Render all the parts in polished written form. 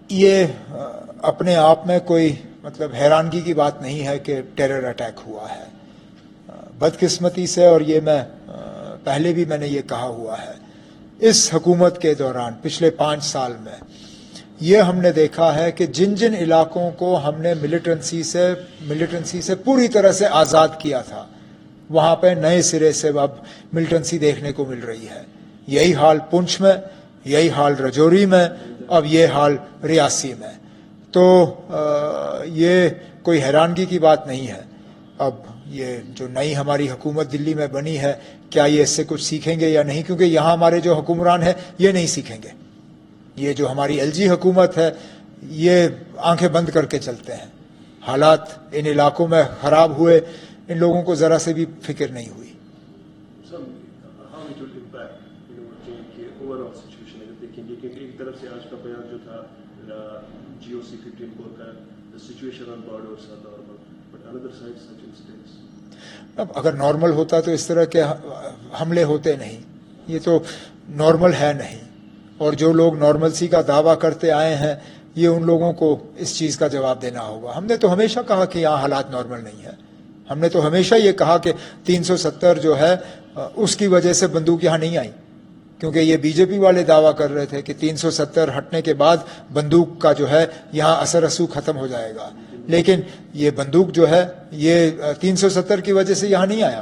یہ اپنے آپ میں کوئی مطلب حیرانگی کی بات نہیں ہے کہ ٹیرر اٹیک ہوا ہے. بدقسمتی سے، اور یہ میں پہلے بھی میں نے یہ کہا ہوا ہے، اس حکومت کے دوران پچھلے 5 سال میں یہ ہم نے دیکھا ہے کہ جن جن علاقوں کو ہم نے ملیٹنسی سے پوری طرح سے آزاد کیا تھا، وہاں پہ نئے سرے سے اب ملیٹنسی دیکھنے کو مل رہی ہے. یہی حال پنچ میں، یہی حال رجوری میں، اب یہ حال ریاسی میں. تو یہ کوئی حیرانگی کی بات نہیں ہے. اب یہ جو نئی ہماری حکومت دلی میں بنی ہے، کیا یہ اس سے کچھ سیکھیں گے یا نہیں؟ کیونکہ یہاں ہمارے جو حکمران ہیں یہ نہیں سیکھیں گے. یہ جو ہماری ایل جی حکومت ہے یہ آنکھیں بند کر کے چلتے ہیں. حالات ان علاقوں میں خراب ہوئے، ان لوگوں کو ذرا سے بھی فکر نہیں ہوئی. ایک طرف سے آج کا بیان جو تھا GOC 15 کا situation on borders are normal but another side such incidents. اب اگر نارمل ہوتا تو اس طرح کے حملے ہوتے نہیں. یہ تو نارمل ہے نہیں، اور جو لوگ نارملسی کا دعویٰ کرتے آئے ہیں یہ ان لوگوں کو اس چیز کا جواب دینا ہوگا. ہم نے تو ہمیشہ کہا کہ یہاں حالات نارمل نہیں ہیں. ہم نے تو ہمیشہ یہ کہا کہ 370 جو ہے اس کی وجہ سے بندوق یہاں نہیں آئی، کیونکہ یہ بی جے پی والے دعویٰ کر رہے تھے کہ 370 ہٹنے کے بعد بندوق کا جو ہے یہاں اثر رسوخ ختم ہو جائے گا. لیکن یہ بندوق جو ہے یہ 370 کی وجہ سے یہاں نہیں آیا،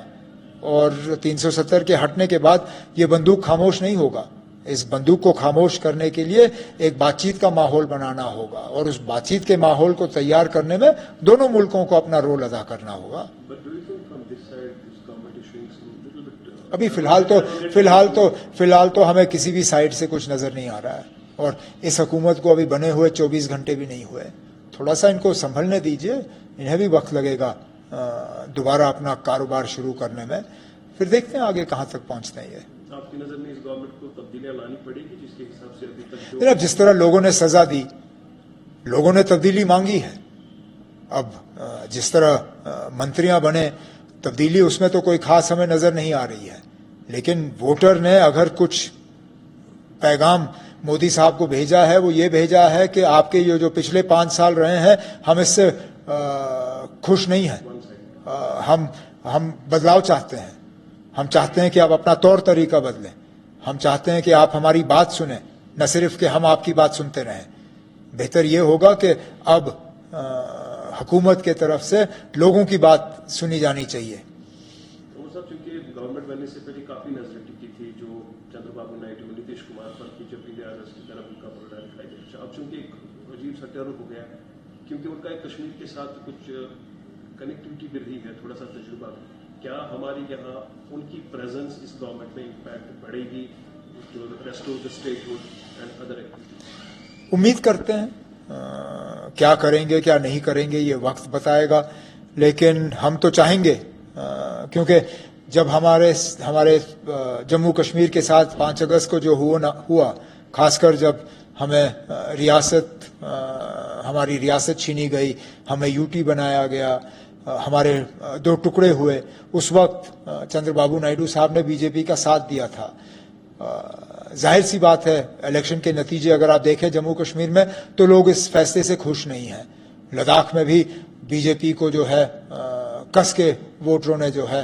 اور 370 کے ہٹنے کے بعد یہ بندوق خاموش نہیں ہوگا. اس بندوق کو خاموش کرنے کے لیے ایک بات چیت کا ماحول بنانا ہوگا، اور اس بات چیت کے ماحول کو تیار کرنے میں دونوں ملکوں کو اپنا رول ادا کرنا ہوگا. ابھی فی الحال تو ہمیں کسی بھی سائڈ سے کچھ نظر نہیں آ رہا ہے، اور اس حکومت کو ابھی بنے ہوئے 24 گھنٹے بھی نہیں ہوئے. تھوڑا سا ان کو سنبھلنے دیجئے، انہیں بھی وقت لگے گا دوبارہ اپنا کاروبار شروع کرنے میں. پھر دیکھتے ہیں آگے کہاں تک پہنچتے ہیں. یہ آپ کی نظر میں اس گورنمنٹ کو تبدیلیاں لانی پڑے گی جس کے حساب سے ابھی تک اب جس طرح لوگوں نے سزا دی، لوگوں نے تبدیلی مانگی ہے. اب جس طرح منتریاں بنے، تبدیلی اس میں تو کوئی خاص ہمیں نظر نہیں آ رہی ہے. لیکن ووٹر نے اگر کچھ پیغام مودی صاحب کو بھیجا ہے، وہ یہ بھیجا ہے کہ آپ کے یہ جو پچھلے 5 سال رہے ہیں ہم اس سے خوش نہیں ہیں، ہم بدلاؤ چاہتے ہیں. ہم چاہتے ہیں کہ آپ اپنا طور طریقہ بدلیں. ہم چاہتے ہیں کہ آپ ہماری بات سنیں، نہ صرف کہ ہم آپ کی بات سنتے رہیں. بہتر یہ ہوگا کہ اب حکومت کے طرف سے لوگوں کی بات سنی جانی چاہیے. چونکہ گورنمنٹ بننے سے پہلے کافی نظر ٹکی تھی جو چندر بابو نائیڈو نتیش کمار پر کی جب انڈیا آزاد کی طرف ان کا پروڈا دکھائی دیا. اب چونکہ ایک عجیب سا ٹرن ہو گیا کیونکہ ان کا ایک کشمیر کے ساتھ کچھ کنیکٹیوٹی بھی رہی ہے، تھوڑا سا تجربہ. کیا ہماری یہاں ان کی پریزنس اس گورنمنٹ میں امپیکٹ بڑھے گی جو restore the statehood and other activities? امید کرتے ہیں. کیا کریں گے کیا نہیں کریں گے یہ وقت بتائے گا، لیکن ہم تو چاہیں گے، کیونکہ جب ہمارے جموں کشمیر کے ساتھ 5 اگست کو جو ہوا، خاص کر جب ہمیں ہماری ریاست چھینی گئی، ہمیں یو ٹی بنایا گیا، ہمارے 2 ٹکڑے ہوئے، اس وقت چندر بابو نائیڈو صاحب نے بی جے پی کا ساتھ دیا تھا. ظاہر سی بات ہے الیکشن کے نتیجے اگر آپ دیکھیں جموں کشمیر میں تو لوگ اس فیصلے سے خوش نہیں ہیں. لداخ میں بھی بی جے پی کو جو ہے کس کے ووٹروں نے جو ہے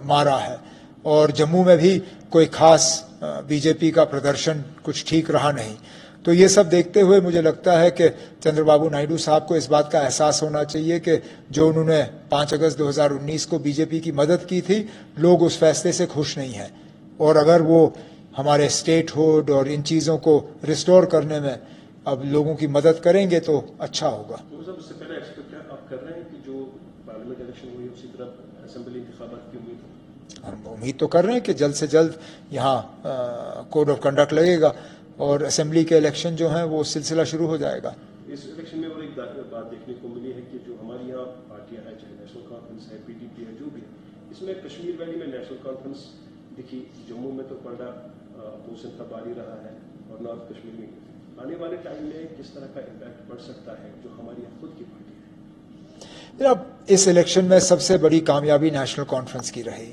مارا ہے، اور جموں میں بھی کوئی خاص بی جے پی کا پردرشن کچھ ٹھیک رہا نہیں. تو یہ سب دیکھتے ہوئے مجھے لگتا ہے کہ چندر بابو نائیڈو صاحب کو اس بات کا احساس ہونا چاہیے کہ جو انہوں نے 5 اگست 2019 کو بی جے پی کی مدد کی تھی، لوگ اس فیصلے سے خوش نہیں ہیں، اور اگر وہ ہمارے اسٹیٹ ہوڈ اور ان چیزوں کو ریسٹور کرنے میں اب لوگوں کی مدد کریں گے تو اچھا ہوگا. اس سے پہلے آپ کر رہے ہیں کہ جو پارلیمنٹ الیکشن ہوئی اسی طرح اسمبلی انتخابات کی امید ہے؟ ہم امید تو کر رہے ہیں کہ جلد سے جلد یہاں کوڈ آف کنڈکٹ لگے گا اور اسمبلی کے الیکشن جو ہیں وہ سلسلہ شروع ہو جائے گا. اس الیکشن میں اور ایک بات دیکھنے کو ملی ہے کہ جو ہماری یہاں پارٹیاں ہیں، چاہے نیشنل کانفرنس ہے، پی ڈی پی ہے، جو بھی ہے، اس میں کشمیر ویلی میں نیشنل کانفرنس دکھی، جموں میں تو پنڈا اپوزیشن کا باری رہا ہے، اور نارتھ کشمیر میں آنے والے ٹائم میں کس طرح کا امپیکٹ پڑ سکتا ہے جو ہماری خود کی پارٹی ہے؟ اب اس الیکشن میں سب سے بڑی کامیابی نیشنل کانفرنس کی رہی.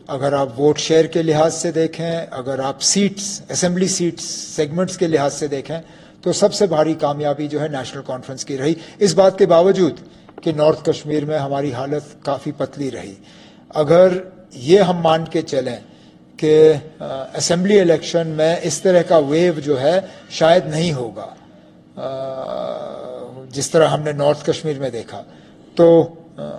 اگر آپ ووٹ شیئر کے لحاظ سے دیکھیں، اگر آپ سیٹس، اسمبلی سیٹس سیگمنٹس کے لحاظ سے دیکھیں تو سب سے بھاری کامیابی جو ہے نیشنل کانفرنس کی رہی، اس بات کے باوجود کہ نارتھ کشمیر میں ہماری حالت کافی پتلی رہی۔ اگر یہ ہم مان کے چلیں کہ اسمبلی الیکشن میں اس طرح کا ویو جو ہے شاید نہیں ہوگا جس طرح ہم نے نارتھ کشمیر میں دیکھا، تو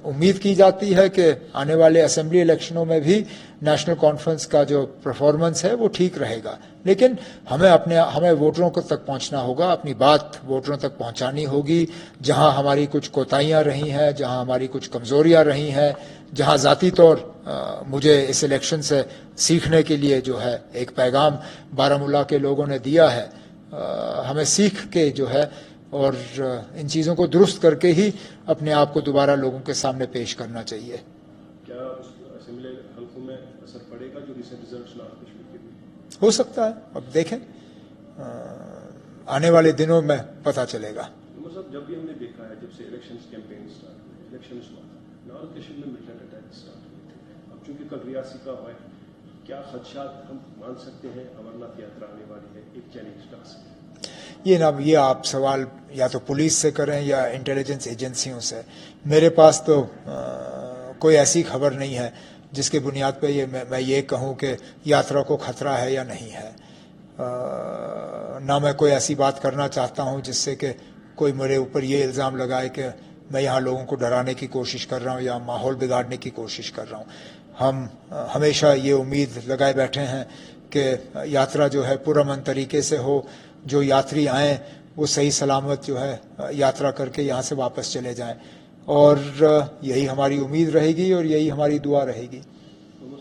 امید کی جاتی ہے کہ آنے والے اسمبلی الیکشنوں میں بھی نیشنل کانفرنس کا جو پرفارمنس ہے وہ ٹھیک رہے گا، لیکن ہمیں ووٹروں کو تک پہنچنا ہوگا، اپنی بات ووٹروں تک پہنچانی ہوگی۔ جہاں ہماری کچھ کوتاہیاں رہی ہیں، جہاں ہماری کچھ کمزوریاں رہی ہیں، جہاں ذاتی طور مجھے اس الیکشن سے سیکھنے کے لیے جو ہے ایک پیغام بارہمولہ کے لوگوں نے دیا ہے، ہمیں سیکھ کے جو ہے اور ان چیزوں کو درست کر کے ہی اپنے آپ کو دوبارہ لوگوں کے سامنے پیش کرنا چاہیے۔ کیا اسمبلی حلقوں میں اثر پڑے گا جو ریسنٹ ریزلٹس نارتھ کشمیر کے بھی؟ ہو سکتا ہے، اب دیکھیں آنے والے دنوں میں پتہ چلے گا۔ صاحب جب بھی ہم نے دیکھا ہے، جب سے الیکشنز کیمپین اسٹارٹ ہوئے، الیکشنز ہوا نارتھ کشمیر میں ملٹنٹ اٹیک اسٹارٹ ہوئے تھے۔ اب چونکہ کل ریاسی کا ہوا ہے، کیا خدشات ہم مان سکتے ہیں؟ امرناتھ یاترا آنے والی ہے، ایک چیلنج ٹاسک۔ یہ آپ سوال یا تو پولیس سے کریں یا انٹیلیجنس ایجنسیوں سے۔ میرے پاس تو کوئی ایسی خبر نہیں ہے جس کے بنیاد پہ میں یہ کہوں کہ یاترا کو خطرہ ہے یا نہیں ہے۔ نہ میں کوئی ایسی بات کرنا چاہتا ہوں جس سے کہ کوئی میرے اوپر یہ الزام لگائے کہ میں یہاں لوگوں کو ڈرانے کی کوشش کر رہا ہوں یا ماحول بگاڑنے کی کوشش کر رہا ہوں۔ ہم ہمیشہ یہ امید لگائے بیٹھے ہیں کہ یاترا جو ہے پرامن طریقے سے ہو، جو یاتری آئیں وہ صحیح سلامت جو ہے یاترا کر کے یہاں سے واپس چلے جائیں، اور یہی ہماری امید رہے گی اور یہی ہماری دعا رہے گی۔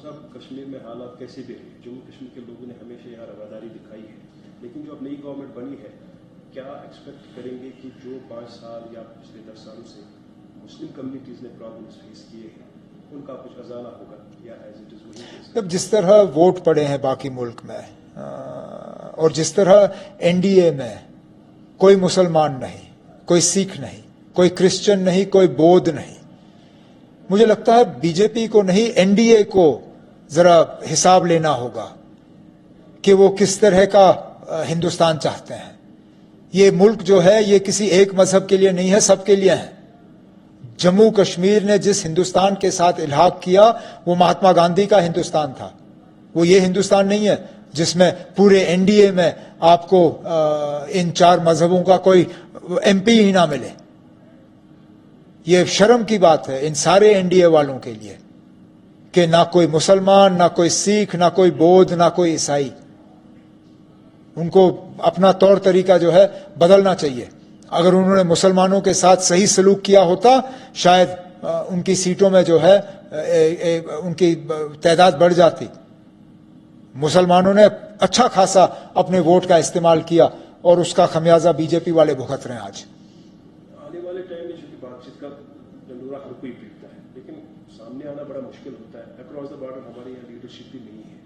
صاحب کشمیر میں حالات کیسے بھی رہے، جموں کشمیر کے لوگوں نے ہمیشہ یہاں رواداری دکھائی ہے، لیکن جو اب نئی گورنمنٹ بنی ہے، کیا ایکسپیکٹ کریں گے کہ جو 5 سال یا پچھلے 10 سالوں سے مسلم کمیونٹیز نے پرابلمس فیس کیے ہیں ان کا کچھ ازالہ ہوگا یا ایز اٹ از وہی؟ اب جس طرح ووٹ پڑے ہیں باقی ملک میں اور جس طرح این ڈی اے میں کوئی مسلمان نہیں، کوئی سکھ نہیں، کوئی کرسچن نہیں، کوئی بودھ نہیں، مجھے لگتا ہے بی جے پی کو نہیں این ڈی اے کو ذرا حساب لینا ہوگا کہ وہ کس طرح کا ہندوستان چاہتے ہیں۔ یہ ملک جو ہے یہ کسی ایک مذہب کے لیے نہیں ہے، سب کے لیے ہے۔ جموں کشمیر نے جس ہندوستان کے ساتھ الحاق کیا وہ مہاتما گاندھی کا ہندوستان تھا، وہ یہ ہندوستان نہیں ہے جس میں پورے این ڈی اے میں آپ کو ان 4 مذہبوں کا کوئی ایم پی ہی نہ ملے۔ یہ شرم کی بات ہے ان سارے این ڈی اے والوں کے لیے کہ نہ کوئی مسلمان، نہ کوئی سکھ، نہ کوئی بودھ، نہ کوئی عیسائی۔ ان کو اپنا طور طریقہ جو ہے بدلنا چاہیے۔ اگر انہوں نے مسلمانوں کے ساتھ صحیح سلوک کیا ہوتا شاید ان کی سیٹوں میں جو ہے ان کی تعداد بڑھ جاتی۔ مسلمانوں نے اچھا خاصا اپنے ووٹ کا استعمال کیا اور اس کا خمیازہ بی جے پی والے بھگت رہے ہیں آج۔ آنے والے ٹائم میں چونکہ بات چیت کا ڈنڈورا ہر کوئی پیٹتا ہے، لیکن سامنے آنا بڑا مشکل ہوتا ہے۔ اکراس دا بارڈر ہمارے یہاں لیڈرشپ بھی نہیں ہے،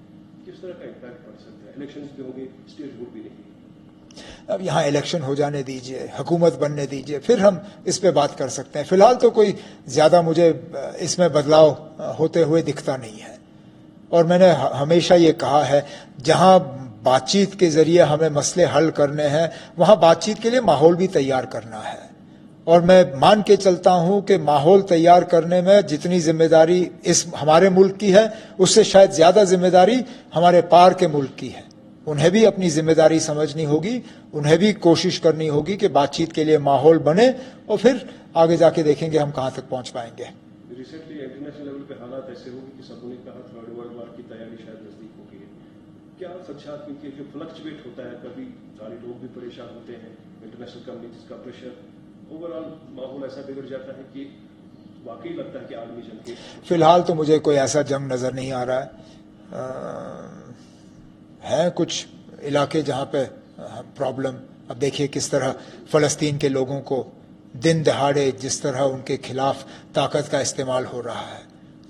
کس طرح کا امپیکٹ پڑ سکتا ہے؟ الیکشنز بھی ہوں گے، اسٹیٹ ووٹ بھی نہیں ہے۔ اب یہاں الیکشن ہو جانے دیجئے، حکومت بننے دیجئے، پھر ہم اس پہ بات کر سکتے ہیں۔ فی الحال تو کوئی زیادہ مجھے اس میں بدلاؤ ہوتے ہوئے دکھتا نہیں ہے، اور میں نے ہمیشہ یہ کہا ہے جہاں بات چیت کے ذریعے ہمیں مسئلے حل کرنے ہیں وہاں بات چیت کے لیے ماحول بھی تیار کرنا ہے، اور میں مان کے چلتا ہوں کہ ماحول تیار کرنے میں جتنی ذمہ داری اس ہمارے ملک کی ہے اس سے شاید زیادہ ذمہ داری ہمارے پار کے ملک کی ہے۔ انہیں بھی اپنی ذمہ داری سمجھنی ہوگی، انہیں بھی کوشش کرنی ہوگی کہ بات چیت کے لیے ماحول بنے، اور پھر آگے جا کے دیکھیں گے ہم کہاں تک پہنچ پائیں گے۔ ریسنٹلی انٹرنیشنل لیول پہ حالات ایسے ہو گئے کہ سب نے کہا تھرڈ ورلڈ وار کی تیاری شاید نزدیک ہو گئی ہے۔ کیا خدشات، کیونکہ جو فلکچویٹ ہوتا ہے، کبھی سارے لوگ بھی پریشان ہوتے ہیں، انٹرنیشنل کمیونٹیز کا پریشر، اوور آل ماحول ایسا بگڑ جاتا ہے کہ واقعی لگتا ہے کہ عالمی جنگ کے؟ فی الحال تو مجھے کوئی ایسا جنگ نظر نہیں آ رہا ہے کچھ علاقے جہاں پہ پرابلم۔ اب دیکھیے کس طرح فلسطین کے لوگوں کو دن دہاڑے جس طرح ان کے خلاف طاقت کا استعمال ہو رہا ہے۔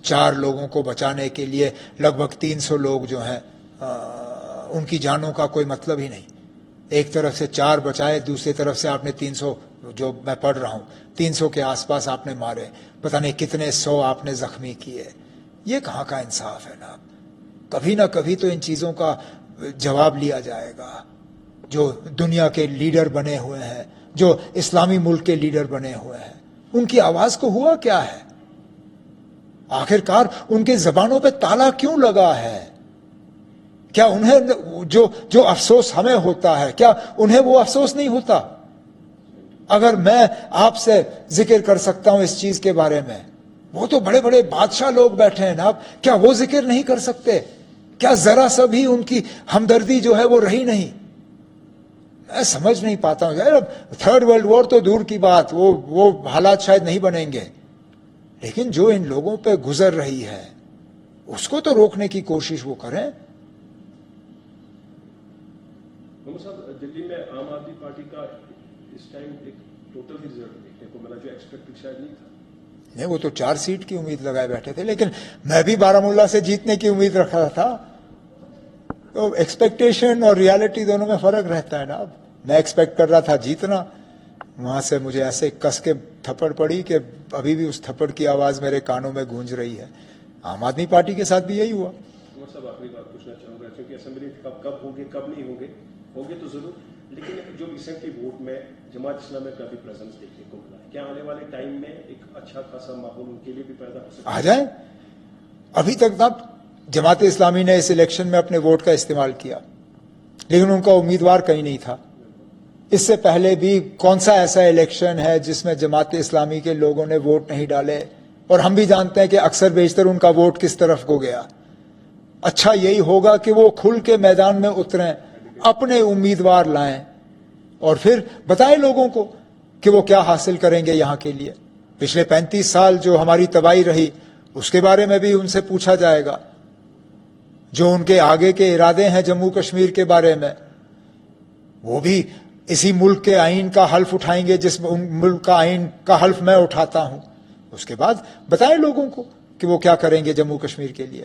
4 لوگوں کو بچانے کے لیے لگ بھگ 300 لوگ جو ہیں ان کی جانوں کا کوئی مطلب ہی نہیں۔ ایک طرف سے 4 بچائے، دوسری طرف سے آپ نے 300، جو میں پڑھ رہا ہوں 300 کے آس پاس آپ نے مارے، پتہ نہیں کتنے 100 آپ نے زخمی کیے۔ یہ کہاں کا انصاف ہے نا؟ کبھی نہ کبھی تو ان چیزوں کا جواب لیا جائے گا۔ جو دنیا کے لیڈر بنے ہوئے ہیں, جو اسلامی ملک کے لیڈر بنے ہوئے ہیں, ان کی آواز کو ہوا کیا ہے؟ آخرکار ان کے زبانوں پہ تالا کیوں لگا ہے؟ کیا انہیں جو افسوس ہمیں ہوتا ہے, کیا انہیں وہ افسوس نہیں ہوتا؟ اگر میں آپ سے ذکر کر سکتا ہوں اس چیز کے بارے میں, وہ تو بڑے بڑے بادشاہ لوگ بیٹھے ہیں نا, کیا وہ ذکر نہیں کر سکتے؟ کیا ذرا سا بھی ان کی ہمدردی جو ہے وہ رہی نہیں؟ میں سمجھ نہیں پاتا ہوں. تھرڈ ورلڈ وار تو دور کی بات, وہ حالات شاید نہیں بنیں گے, لیکن جو ان لوگوں پہ گزر رہی ہے اس کو تو روکنے کی کوشش وہ کریں. محمد صاحب, دلی میں عام آدمی پارٹی کا اس ٹائم ایک ٹوٹل ہی رزلٹ دیکھنے کو ملا جو ایکسپیکٹڈ شاید نہیں تھا. نہیں, وہ تو 4 سیٹ کی امید لگائے بیٹھے تھے, لیکن میں بھی بارہمولہ سے جیتنے کی امید رکھا تھا. تو ایکسپیکٹیشن اور ریالٹی دونوں میں فرق رہتا ہے نا. اب میں ایکسپیکٹ کر رہا تھا جیتنا, وہاں سے مجھے ایسے کس کے تھپڑ پڑی کہ ابھی بھی اس تھپڑ کی آواز میرے کانوں میں گونج رہی ہے. عام آدمی پارٹی کے ساتھ بھی یہی ہوا. صاحب آخری بات پوچھنا چاہوں گا, کیونکہ اسمبلی کب ہوں گے کب نہیں ہوں گے تو ضرور, لیکن جو ریسنٹلی ووٹ میں جماعت اسلامی کا بھی پریزنس دیکھنے کو ملا ہے, کیا آنے والے ٹائم میں ایک اچھا خاصا ماحول ان کے لیے بھی پیدا ہو سکتا ہے؟ آ جائیں. ابھی تک جماعت اسلامی نے اس الیکشن میں اپنے ووٹ کا استعمال کیا, لیکن ان کا امیدوار کہیں نہیں تھا. اس سے پہلے بھی کون سا ایسا الیکشن ہے جس میں جماعت اسلامی کے لوگوں نے ووٹ نہیں ڈالے؟ اور ہم بھی جانتے ہیں کہ اکثر بیشتر ان کا ووٹ کس طرف کو گیا. اچھا یہی ہوگا کہ وہ کھل کے میدان میں اتریں, اپنے امیدوار لائیں, اور پھر بتائیں لوگوں کو کہ وہ کیا حاصل کریں گے یہاں کے لیے. پچھلے 35 سال جو ہماری تباہی رہی اس کے بارے میں بھی ان سے پوچھا جائے گا. جو ان کے آگے کے ارادے ہیں جموں کشمیر کے بارے میں, وہ بھی اسی ملک کے آئین کا حلف اٹھائیں گے جس ملک کا آئین کا حلف میں اٹھاتا ہوں. اس کے بعد بتائیں لوگوں کو کہ وہ کیا کریں گے جموں کشمیر کے لیے.